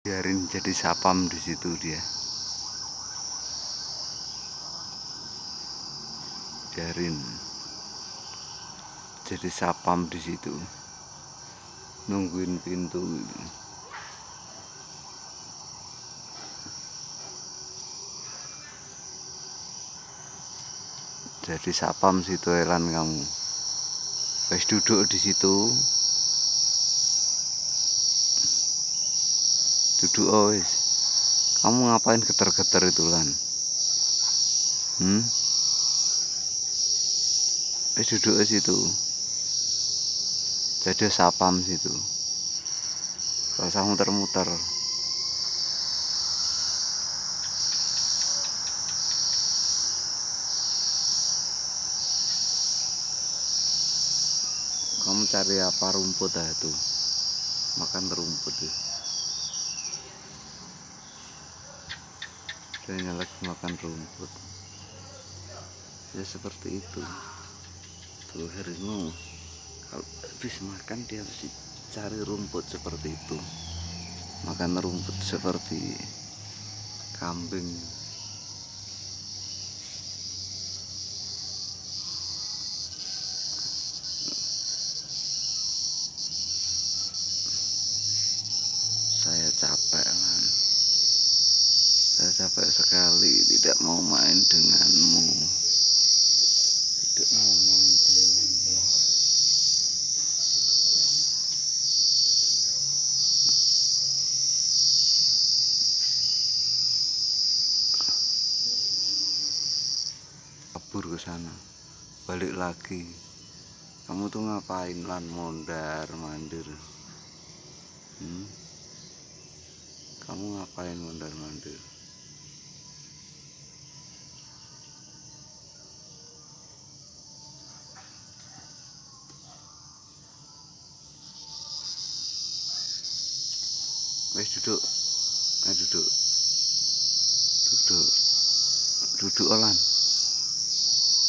biarin jadi sapam di situ dia. Biarin jadi sapam di situ. Nungguin pintu. Jadi sapam situ elan kamu. Wes duduk di situ. Duduk wes. Kamu ngapain geter-geter itu lan? Wes duduk di situ. Jadi sapam situ. Gak usah muter-muter. Kamu cari apa, rumput itu? Makan rumput ya. Dia lagi makan rumput. Ya seperti itu. Tuh harimau kalau habis makan dia mesti cari rumput seperti itu. Makan rumput seperti kambing. Saya capek kan. Saya capek sekali tidak mau main denganmu. Tidak mau main denganmu. Kabur ke sana. Balik lagi. Kamu tuh ngapain lan mondar mandir? Kamu ngapain mondar mandir? Wes duduk. Duduk. Duduk. Duduk lan.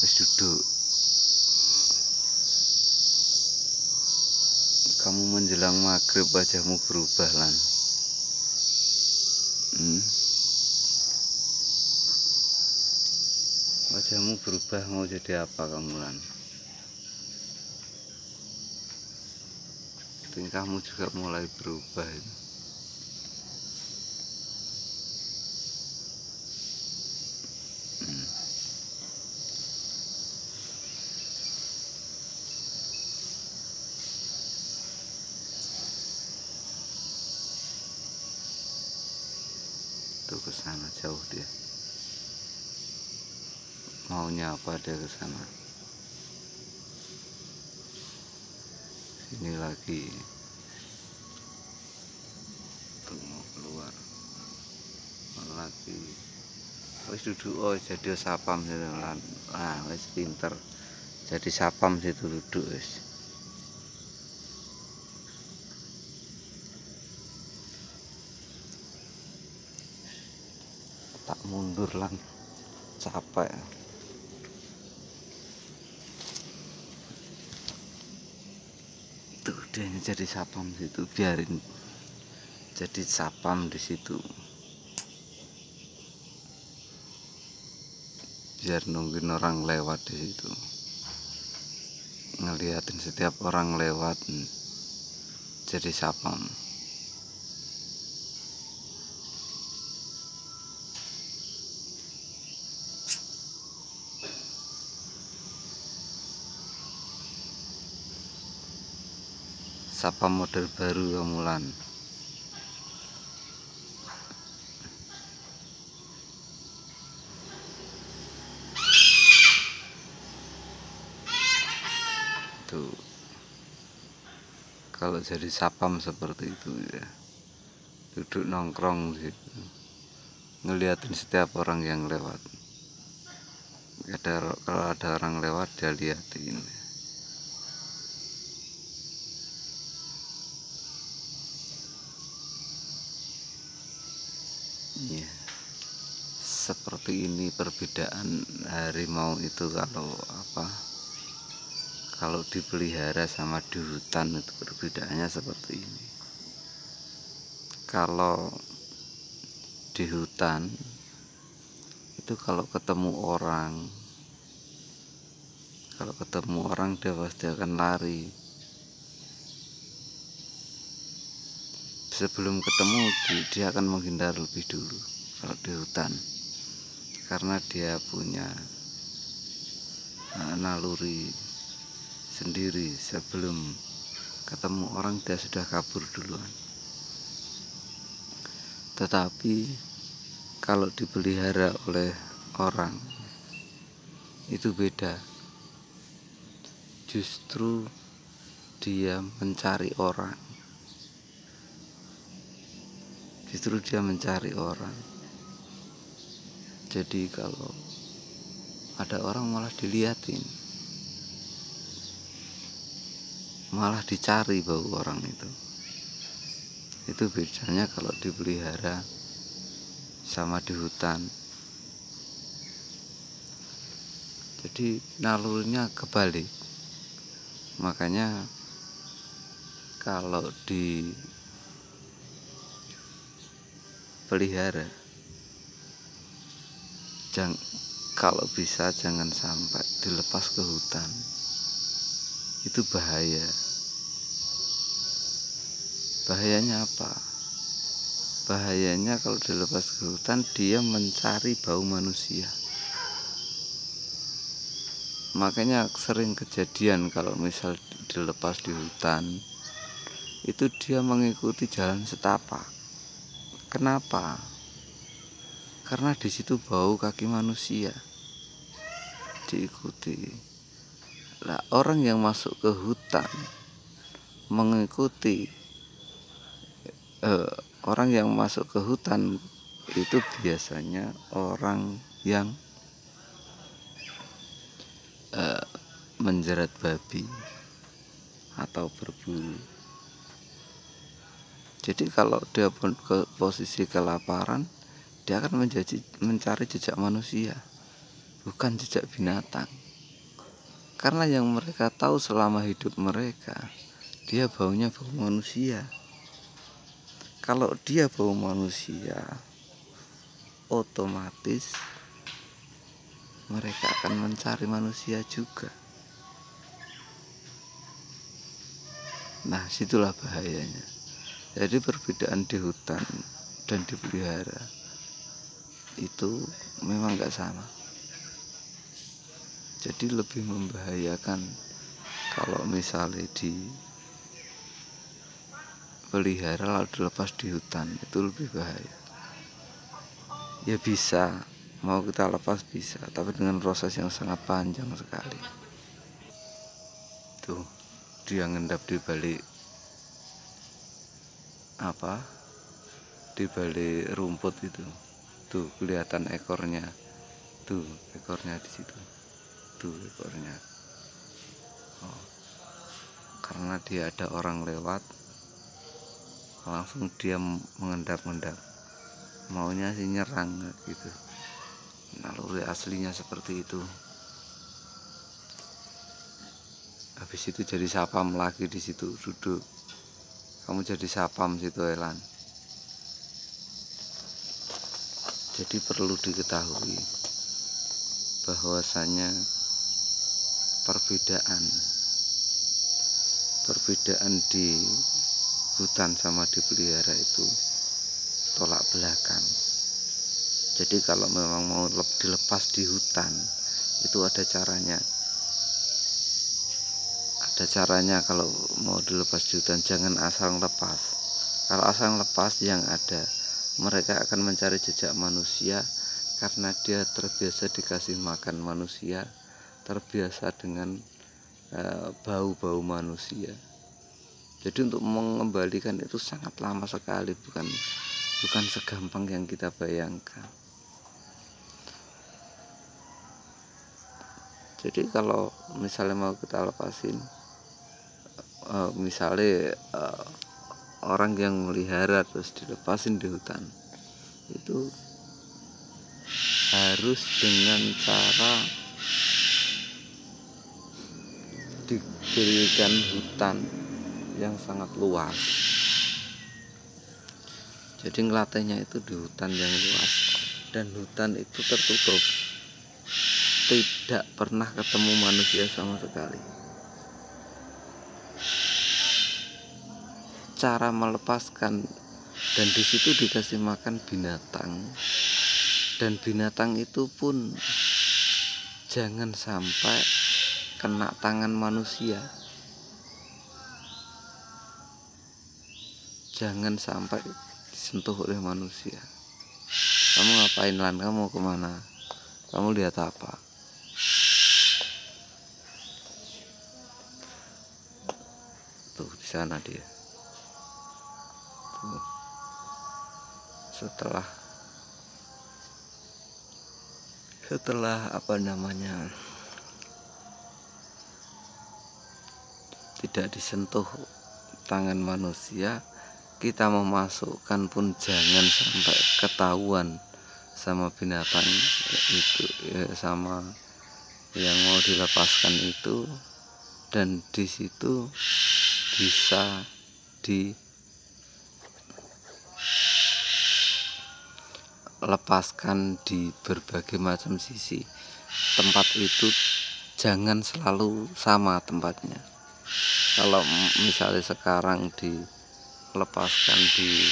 Wes duduk. Kamu menjelang maghrib wajahmu berubah lan. Wajahmu berubah, mau jadi apa kamu lan? Tingkahmu juga mulai berubah itu. Tuh ke sana jauh dia. Maunya apa dia ke sana? Sini lagi. Tuh mau keluar. Mau lagi. Wes duduk, oh jadi sapam situ lan. Ah, wes pinter. Jadi sapam situ duduk wes. Tak mundur lan. Capek. Tuh dia jadi sapam situ, biarin jadi sapam di situ. Biar nungguin orang lewat di situ. Ngeliatin setiap orang lewat jadi sapam. Sapam model baru kamu lan. Tuh. Kalau jadi sapam seperti itu ya. Duduk nongkrong gitu. Ngeliatin setiap orang yang lewat. Kalau ada orang lewat dia liatin. Ya, seperti ini perbedaan harimau itu kalau dipelihara sama di hutan itu perbedaannya seperti ini. Kalau di hutan itu kalau ketemu orang dia pasti akan lari. Sebelum ketemu dia akan menghindar lebih dulu kalau di hutan, karena dia punya naluri sendiri. Sebelum ketemu orang dia sudah kabur duluan. Tetapi kalau dipelihara oleh orang itu beda. Justru dia mencari orang. Jadi kalau ada orang malah diliatin, malah dicari bau orang itu. Itu bedanya kalau dipelihara sama di hutan. Jadi nalurinya kebalik. Makanya kalau dipelihara, kalau bisa jangan sampai dilepas ke hutan. Itu bahaya. Bahayanya apa? Bahayanya kalau dilepas ke hutan dia mencari bau manusia. Makanya sering kejadian kalau misal dilepas di hutan itu dia mengikuti jalan setapak. Kenapa? Karena di situ bau kaki manusia, diikuti. Lah orang yang masuk ke hutan mengikuti orang yang masuk ke hutan itu biasanya orang yang menjerat babi atau berburu. Jadi kalau dia pun ke posisi kelaparan, dia akan mencari jejak manusia, bukan jejak binatang. Karena yang mereka tahu selama hidup mereka, dia baunya bau manusia. Kalau dia bau manusia, otomatis mereka akan mencari manusia juga. Nah, situlah bahayanya. Jadi perbedaan di hutan dan dipelihara itu memang gak sama. Jadi lebih membahayakan kalau misalnya dipelihara lalu dilepas di hutan, itu lebih bahaya. Ya bisa, mau kita lepas bisa, tapi dengan proses yang sangat panjang sekali. Tuh, dia ngendap di balik di balik rumput itu. Tuh kelihatan ekornya. Tuh ekornya di situ. Tuh ekornya. Oh, karena dia ada orang lewat, langsung dia mengendap-endap. Maunya sih nyerang gitu. Naluri aslinya seperti itu. Habis itu jadi sapam lagi di situ, duduk. Kamu jadi sapam situ, Elan. Jadi perlu diketahui bahwasanya perbedaan di hutan sama dipelihara itu tolak belakang. Jadi kalau memang mau dilepas di hutan itu ada caranya. Kalau mau dilepas di hutan jangan asal lepas. Kalau asal lepas yang ada mereka akan mencari jejak manusia, karena dia terbiasa dikasih makan manusia, terbiasa dengan bau-bau manusia. Jadi untuk mengembalikan itu sangat lama sekali, bukan segampang yang kita bayangkan. Jadi kalau misalnya mau kita lepasin, misalnya orang yang melihara terus dilepasin di hutan, itu harus dengan cara diberikan hutan yang sangat luas. Jadi ngelatihnya itu di hutan yang luas, dan hutan itu tertutup, tidak pernah ketemu manusia sama sekali. Cara melepaskan, dan di situ dikasih makan binatang, dan binatang itu pun jangan sampai kena tangan manusia, jangan sampai disentuh oleh manusia. Kamu ngapain Lan? Kamu kemana? Kamu lihat apa? Tuh di sana dia. Tuh. Setelah apa namanya, tidak disentuh tangan manusia, kita memasukkan pun jangan sampai ketahuan sama binatang itu, sama yang mau dilepaskan itu, dan di situ bisa dilepaskan di berbagai macam sisi. Tempat itu jangan selalu sama tempatnya. Kalau misalnya sekarang dilepaskan di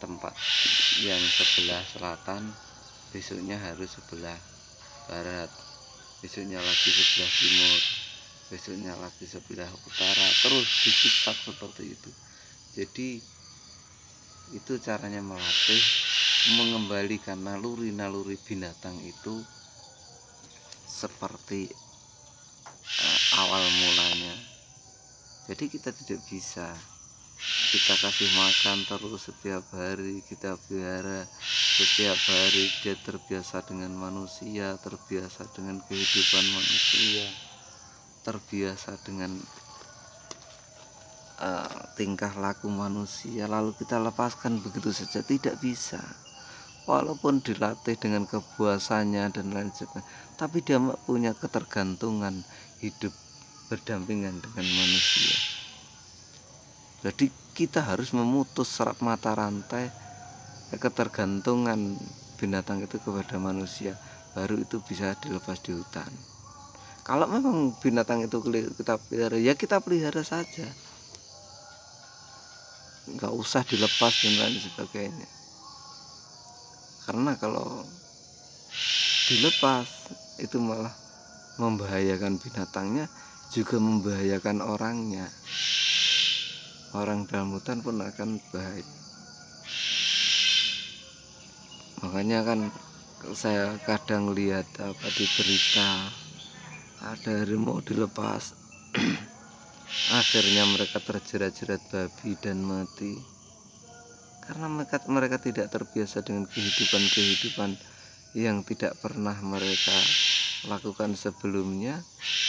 tempat yang sebelah selatan, besoknya harus sebelah barat, besoknya lagi sebelah timur, besoknya lagi sebelah utara, terus disipak seperti itu. Jadi itu caranya melatih, mengembalikan naluri-naluri binatang itu seperti awal mulanya. Jadi kita tidak bisa kita kasih makan terus setiap hari, kita pelihara setiap hari, dia terbiasa dengan manusia, terbiasa dengan kehidupan manusia, terbiasa dengan tingkah laku manusia, lalu kita lepaskan begitu saja. Tidak bisa. Walaupun dilatih dengan kepuasannya dan lain sebagainya, tapi dia punya ketergantungan hidup berdampingan dengan manusia. Jadi kita harus memutus serat mata rantai ketergantungan binatang itu kepada manusia, baru itu bisa dilepas di hutan. Kalau memang binatang itu kita pelihara, ya kita pelihara saja, nggak usah dilepas dan lain sebagainya. Karena kalau dilepas itu malah membahayakan binatangnya, juga membahayakan orangnya. Orang dalam hutan pun akan bahaya. Makanya kan saya kadang lihat di berita, ada harimau dilepas akhirnya mereka terjerat-jerat babi dan mati, karena mereka tidak terbiasa dengan kehidupan yang tidak pernah mereka lakukan sebelumnya.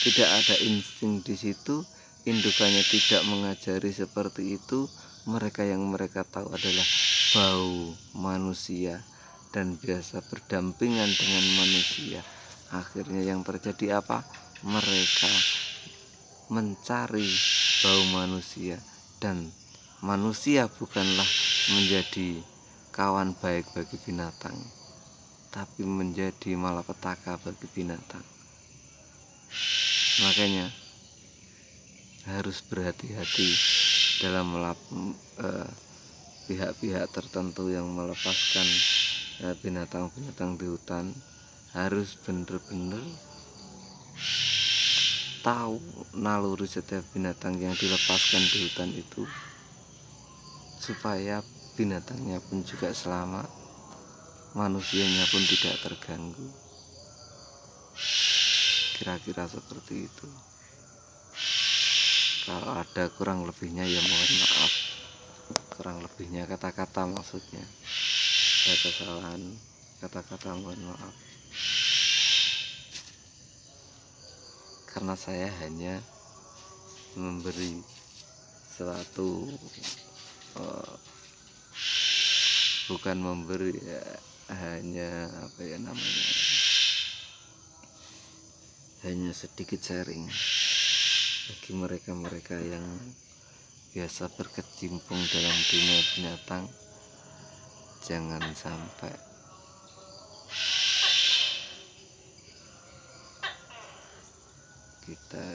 Tidak ada insting di situ, indukannya tidak mengajari seperti itu. Mereka tahu adalah bau manusia dan biasa berdampingan dengan manusia. Akhirnya yang terjadi apa? Mereka mencari bau manusia, dan manusia bukanlah menjadi kawan baik bagi binatang, tapi menjadi malapetaka bagi binatang. Makanya harus berhati-hati dalam pihak-pihak tertentu yang melepaskan binatang-binatang di hutan. Harus benar-benar tahu naluri setiap binatang yang dilepaskan di hutan itu, supaya binatangnya pun juga selamat, manusianya pun tidak terganggu. Kira-kira seperti itu. Kalau ada kurang lebihnya ya mohon maaf. Kurang lebihnya kata-kata, maksudnya ada kesalahan kata-kata, mohon maaf. Karena saya hanya memberi suatu bukan memberi ya, hanya hanya sedikit sharing bagi mereka-mereka yang biasa berkecimpung dalam dunia binatang, jangan sampai kita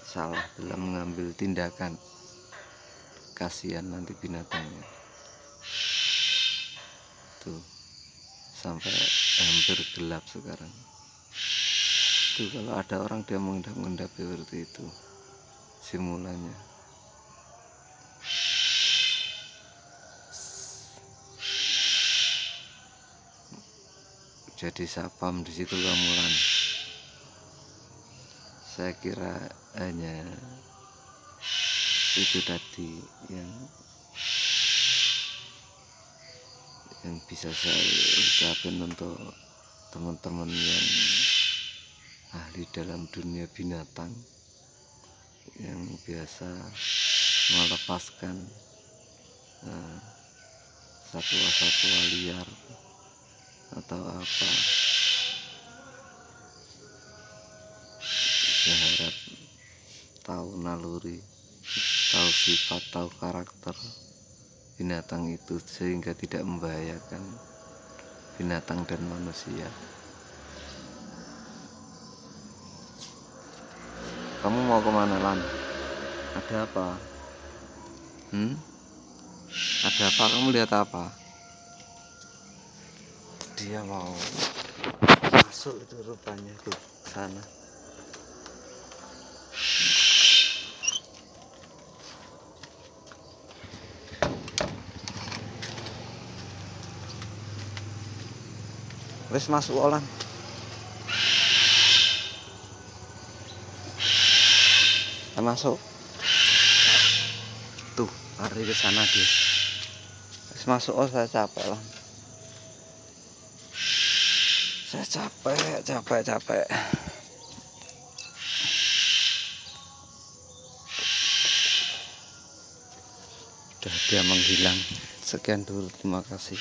salah dalam mengambil tindakan. Kasihan nanti binatangnya tuh, sampai hampir gelap sekarang tuh. Kalau ada orang dia mengendap-endap seperti itu simulanya. Jadi sapam di situ gamulan. Saya kira hanya itu tadi yang bisa saya ucapin untuk teman-teman yang ahli dalam dunia binatang, yang biasa melepaskan satwa-satwa liar atau apa. Saya harap tahu naluri, tahu sifat, tahu karakter binatang itu sehingga tidak membahayakan binatang dan manusia. Kamu mau kemana, Lan? Ada apa? Ada apa? Kamu lihat apa? Dia mau masuk itu rupanya tuh sana. Wes masuk Olan. Masuk. Tuh, lari ke sana dia. Wes masuk, saya capek lah. Saya capek. Udah dia menghilang. Sekian dulu, terima kasih.